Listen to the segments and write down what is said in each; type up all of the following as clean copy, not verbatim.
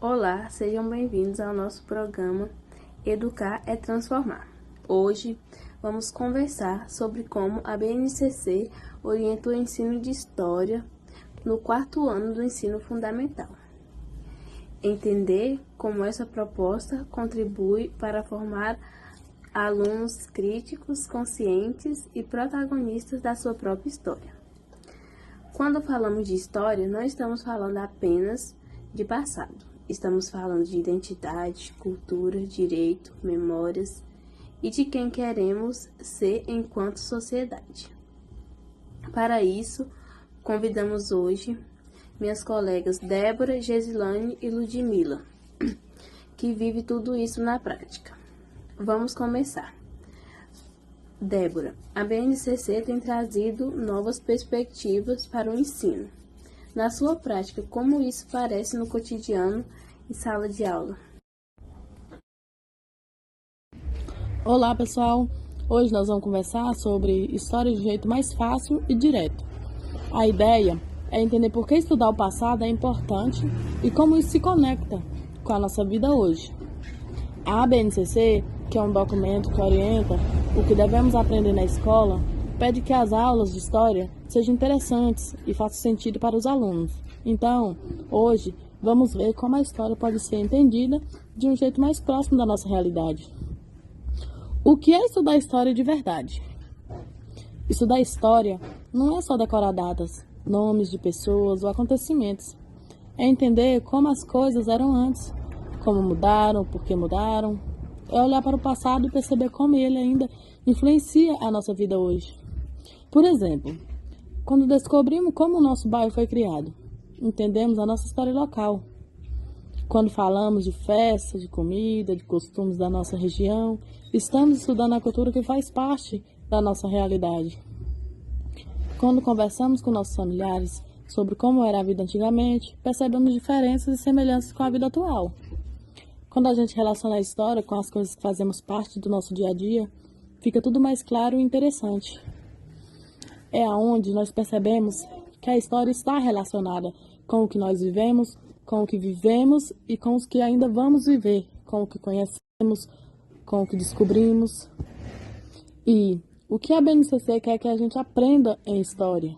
Olá, sejam bem-vindos ao nosso programa Educar é Transformar. Hoje vamos conversar sobre como a BNCC orienta o ensino de História no 4º ano do ensino fundamental. Entender como essa proposta contribui para formar alunos críticos, conscientes e protagonistas da sua própria história. Quando falamos de história, não estamos falando apenas de passado. Estamos falando de identidade, cultura, direito, memórias e de quem queremos ser enquanto sociedade. Para isso, convidamos hoje minhas colegas Débora, Gesilane e Ludmila, que vivem tudo isso na prática. Vamos começar. Débora, a BNCC tem trazido novas perspectivas para o ensino. Na sua prática, como isso parece no cotidiano em sala de aula? Olá, pessoal! Hoje nós vamos conversar sobre história de jeito mais fácil e direto. A ideia é entender por que estudar o passado é importante e como isso se conecta com a nossa vida hoje. A BNCC, que é um documento que orienta o que devemos aprender na escola, pede que as aulas de história sejam interessantes e façam sentido para os alunos. Então, hoje, vamos ver como a história pode ser entendida de um jeito mais próximo da nossa realidade. O que é estudar história de verdade? Estudar história não é só decorar datas, nomes de pessoas ou acontecimentos. É entender como as coisas eram antes, como mudaram, por que mudaram. É olhar para o passado e perceber como ele ainda influencia a nossa vida hoje. Por exemplo, quando descobrimos como o nosso bairro foi criado, entendemos a nossa história local. Quando falamos de festa, de comida, de costumes da nossa região, estamos estudando a cultura que faz parte da nossa realidade. Quando conversamos com nossos familiares sobre como era a vida antigamente, percebemos diferenças e semelhanças com a vida atual. Quando a gente relaciona a história com as coisas que fazemos parte do nosso dia a dia, fica tudo mais claro e interessante. É aonde nós percebemos que a história está relacionada com o que nós vivemos, com o que vivemos e com os que ainda vamos viver, com o que conhecemos, com o que descobrimos. E o que a BNCC quer que a gente aprenda em história?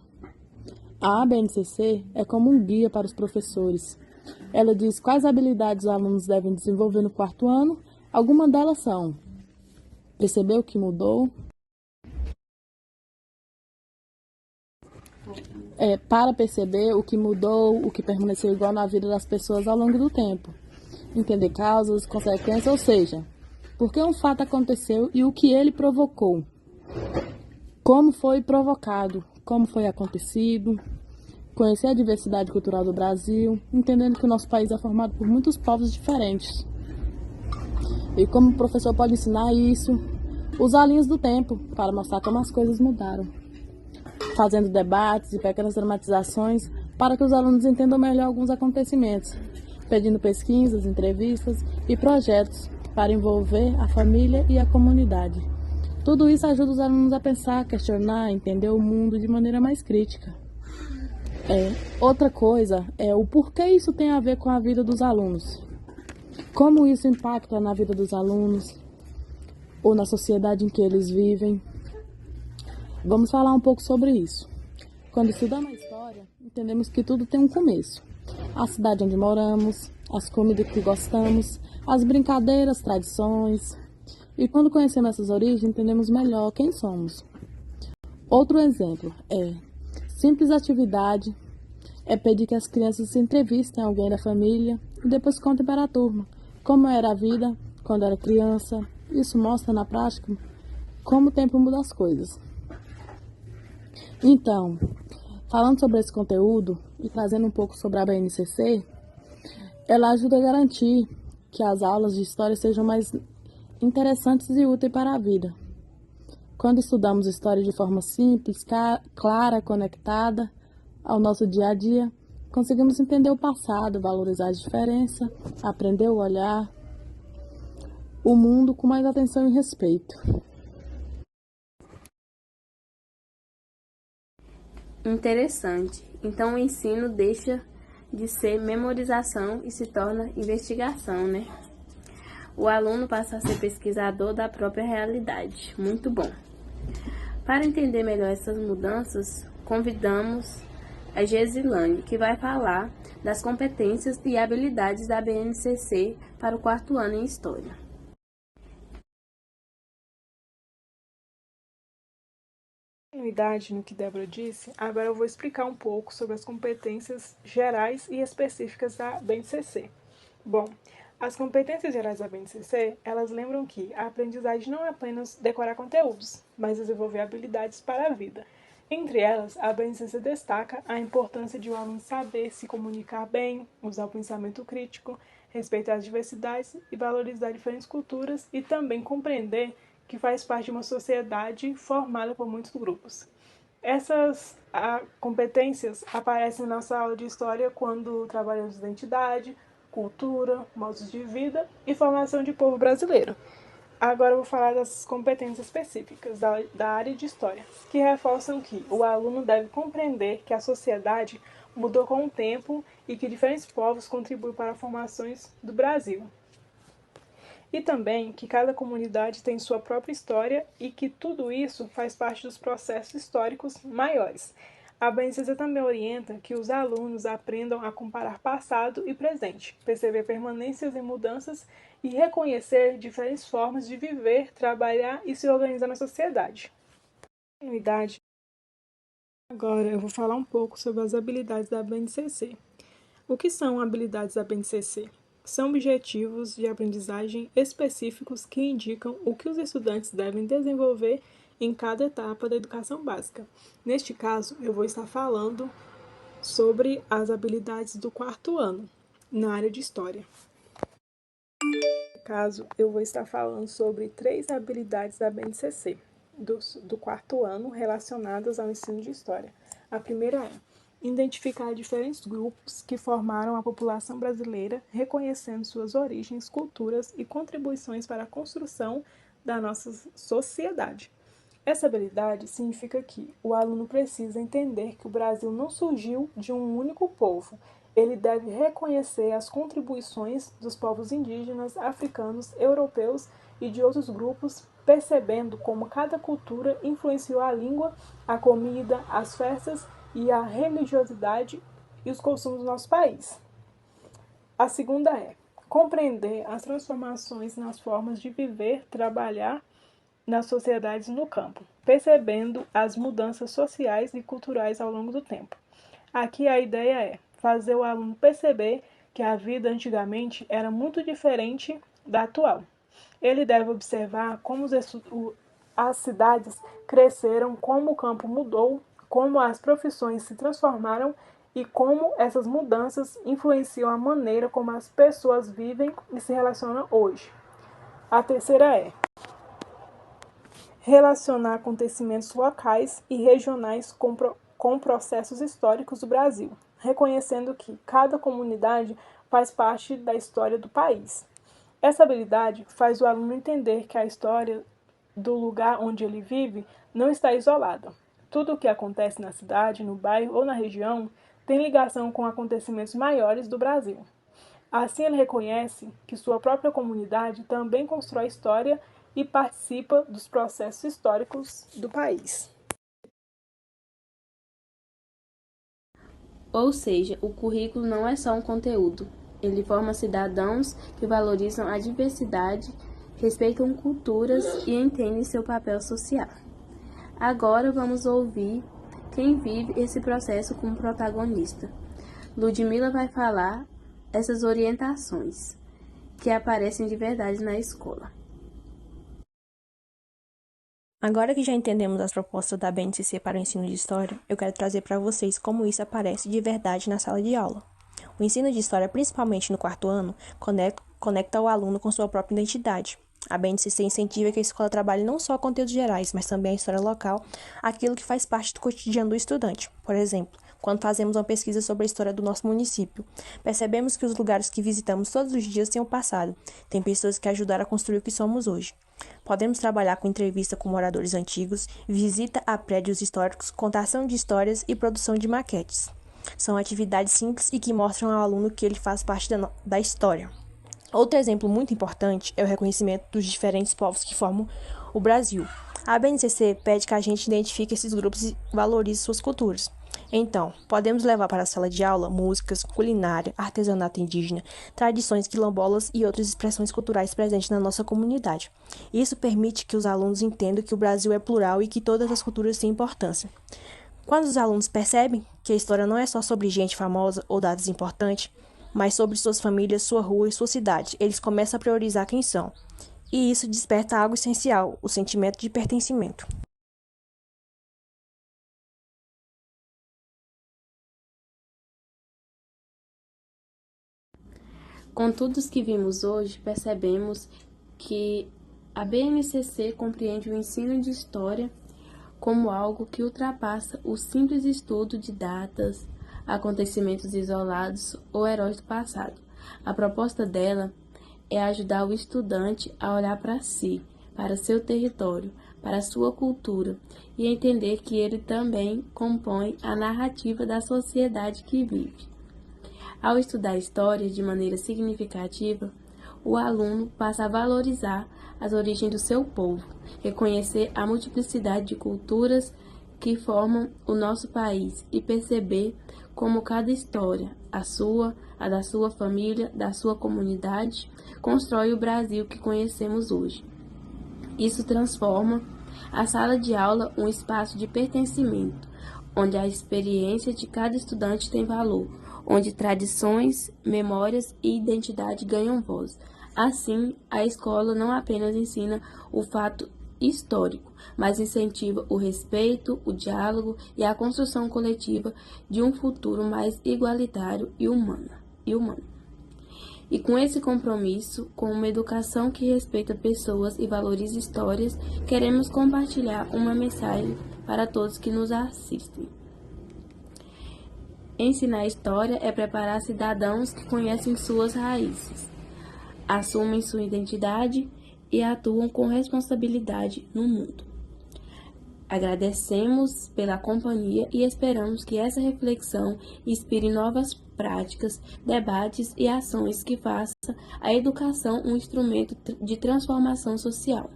A BNCC é como um guia para os professores. Ela diz quais habilidades os alunos devem desenvolver no 4º ano. Algumas delas são perceber o que mudou, para perceber o que mudou, o que permaneceu igual na vida das pessoas ao longo do tempo. Entender causas, consequências, ou seja, por que um fato aconteceu e o que ele provocou. Como foi provocado, como foi acontecido. Conhecer a diversidade cultural do Brasil, entendendo que o nosso país é formado por muitos povos diferentes. E como o professor pode ensinar isso, usar linhas do tempo para mostrar como as coisas mudaram. Fazendo debates e pequenas dramatizações para que os alunos entendam melhor alguns acontecimentos, pedindo pesquisas, entrevistas e projetos para envolver a família e a comunidade. Tudo isso ajuda os alunos a pensar, questionar, entender o mundo de maneira mais crítica. Outra coisa é o porquê isso tem a ver com a vida dos alunos. Como isso impacta na vida dos alunos ou na sociedade em que eles vivem. Vamos falar um pouco sobre isso. Quando estudamos a história, entendemos que tudo tem um começo. A cidade onde moramos, as comidas que gostamos, as brincadeiras, tradições. E quando conhecemos essas origens, entendemos melhor quem somos. Outro exemplo simples atividade é pedir que as crianças se entrevistem alguém da família e depois contem para a turma como era a vida quando era criança. Isso mostra na prática como o tempo muda as coisas. Então, falando sobre esse conteúdo e trazendo um pouco sobre a BNCC, ela ajuda a garantir que as aulas de história sejam mais interessantes e úteis para a vida. Quando estudamos história de forma simples, clara, conectada ao nosso dia a dia, conseguimos entender o passado, valorizar as diferenças, aprender a olhar o mundo com mais atenção e respeito. Interessante. Então o ensino deixa de ser memorização e se torna investigação, né? O aluno passa a ser pesquisador da própria realidade. Muito bom. Para entender melhor essas mudanças, convidamos a Gesilane, que vai falar das competências e habilidades da BNCC para o 4º ano em História. Continuidade no que Débora disse, agora eu vou explicar um pouco sobre as competências gerais e específicas da BNCC. Bom, as competências gerais da BNCC, elas lembram que a aprendizagem não é apenas decorar conteúdos, mas desenvolver habilidades para a vida. Entre elas, a BNCC destaca a importância de o aluno saber se comunicar bem, usar o pensamento crítico, respeitar as diversidades e valorizar diferentes culturas e também compreender que faz parte de uma sociedade formada por muitos grupos. Essas competências aparecem na nossa aula de História quando trabalhamos identidade, cultura, modos de vida e formação de povo brasileiro. Agora eu vou falar das competências específicas da área de História, que reforçam que o aluno deve compreender que a sociedade mudou com o tempo e que diferentes povos contribuem para as formações do Brasil. E também que cada comunidade tem sua própria história e que tudo isso faz parte dos processos históricos maiores. A BNCC também orienta que os alunos aprendam a comparar passado e presente, perceber permanências e mudanças e reconhecer diferentes formas de viver, trabalhar e se organizar na sociedade. Agora eu vou falar um pouco sobre as habilidades da BNCC. O que são habilidades da BNCC? São objetivos de aprendizagem específicos que indicam o que os estudantes devem desenvolver em cada etapa da educação básica. Neste caso, eu vou estar falando sobre as habilidades do 4º ano, na área de História. Neste caso, eu vou estar falando sobre 3 habilidades da BNCC, do 4º ano, relacionadas ao ensino de História. A primeira é identificar diferentes grupos que formaram a população brasileira, reconhecendo suas origens, culturas e contribuições para a construção da nossa sociedade. Essa habilidade significa que o aluno precisa entender que o Brasil não surgiu de um único povo. Ele deve reconhecer as contribuições dos povos indígenas, africanos, europeus e de outros grupos, percebendo como cada cultura influenciou a língua, a comida, as festas e a religiosidade e os costumes do nosso país. A segunda é compreender as transformações nas formas de viver, trabalhar nas sociedades no campo, percebendo as mudanças sociais e culturais ao longo do tempo. Aqui a ideia é fazer o aluno perceber que a vida antigamente era muito diferente da atual. Ele deve observar como as cidades cresceram, como o campo mudou, como as profissões se transformaram e como essas mudanças influenciam a maneira como as pessoas vivem e se relacionam hoje. A terceira é relacionar acontecimentos locais e regionais com processos históricos do Brasil, reconhecendo que cada comunidade faz parte da história do país. Essa habilidade faz o aluno entender que a história do lugar onde ele vive não está isolada. Tudo o que acontece na cidade, no bairro ou na região tem ligação com acontecimentos maiores do Brasil. Assim, ele reconhece que sua própria comunidade também constrói história e participa dos processos históricos do país. Ou seja, o currículo não é só um conteúdo. Ele forma cidadãos que valorizam a diversidade, respeitam culturas e entendem seu papel social. Agora vamos ouvir quem vive esse processo como protagonista. Ludmila vai falar essas orientações que aparecem de verdade na escola. Agora que já entendemos as propostas da BNCC para o ensino de História, eu quero trazer para vocês como isso aparece de verdade na sala de aula. O ensino de História, principalmente no 4º ano, conecta o aluno com sua própria identidade. A BNCC incentiva que a escola trabalhe não só conteúdos gerais, mas também a história local, aquilo que faz parte do cotidiano do estudante. Por exemplo, quando fazemos uma pesquisa sobre a história do nosso município, percebemos que os lugares que visitamos todos os dias têm um passado, tem pessoas que ajudaram a construir o que somos hoje. Podemos trabalhar com entrevista com moradores antigos, visita a prédios históricos, contação de histórias e produção de maquetes. São atividades simples e que mostram ao aluno que ele faz parte da história. Outro exemplo muito importante é o reconhecimento dos diferentes povos que formam o Brasil. A BNCC pede que a gente identifique esses grupos e valorize suas culturas. Então, podemos levar para a sala de aula músicas, culinária, artesanato indígena, tradições quilombolas e outras expressões culturais presentes na nossa comunidade. Isso permite que os alunos entendam que o Brasil é plural e que todas as culturas têm importância. Quando os alunos percebem que a história não é só sobre gente famosa ou dados importantes, mas sobre suas famílias, sua rua e sua cidade, eles começam a priorizar quem são. E isso desperta algo essencial, o sentimento de pertencimento. Com tudo o que vimos hoje, percebemos que a BNCC compreende o ensino de história como algo que ultrapassa o simples estudo de datas, acontecimentos isolados ou heróis do passado. A proposta dela é ajudar o estudante a olhar para si, para seu território, para sua cultura e entender que ele também compõe a narrativa da sociedade que vive. Ao estudar história de maneira significativa, o aluno passa a valorizar as origens do seu povo, reconhecer a multiplicidade de culturas que formam o nosso país e perceber como cada história, a sua, a da sua família, da sua comunidade, constrói o Brasil que conhecemos hoje. Isso transforma a sala de aula um espaço de pertencimento, onde a experiência de cada estudante tem valor, onde tradições, memórias e identidade ganham voz. Assim, a escola não apenas ensina o fato histórico, mas incentiva o respeito, o diálogo e a construção coletiva de um futuro mais igualitário e humano. E com esse compromisso, com uma educação que respeita pessoas e valoriza histórias, queremos compartilhar uma mensagem para todos que nos assistem. Ensinar história é preparar cidadãos que conhecem suas raízes, assumem sua identidade e atuam com responsabilidade no mundo. Agradecemos pela companhia e esperamos que essa reflexão inspire novas práticas, debates e ações que façam a educação um instrumento de transformação social.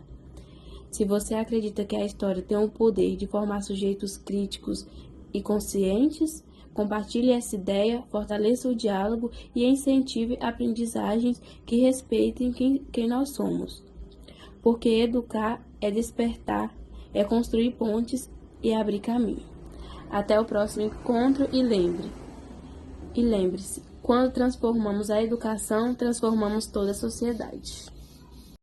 Se você acredita que a história tem o poder de formar sujeitos críticos e conscientes, compartilhe essa ideia, fortaleça o diálogo e incentive aprendizagens que respeitem quem nós somos. Porque educar é despertar, é construir pontes e abrir caminho. Até o próximo encontro e lembre-se, quando transformamos a educação, transformamos toda a sociedade.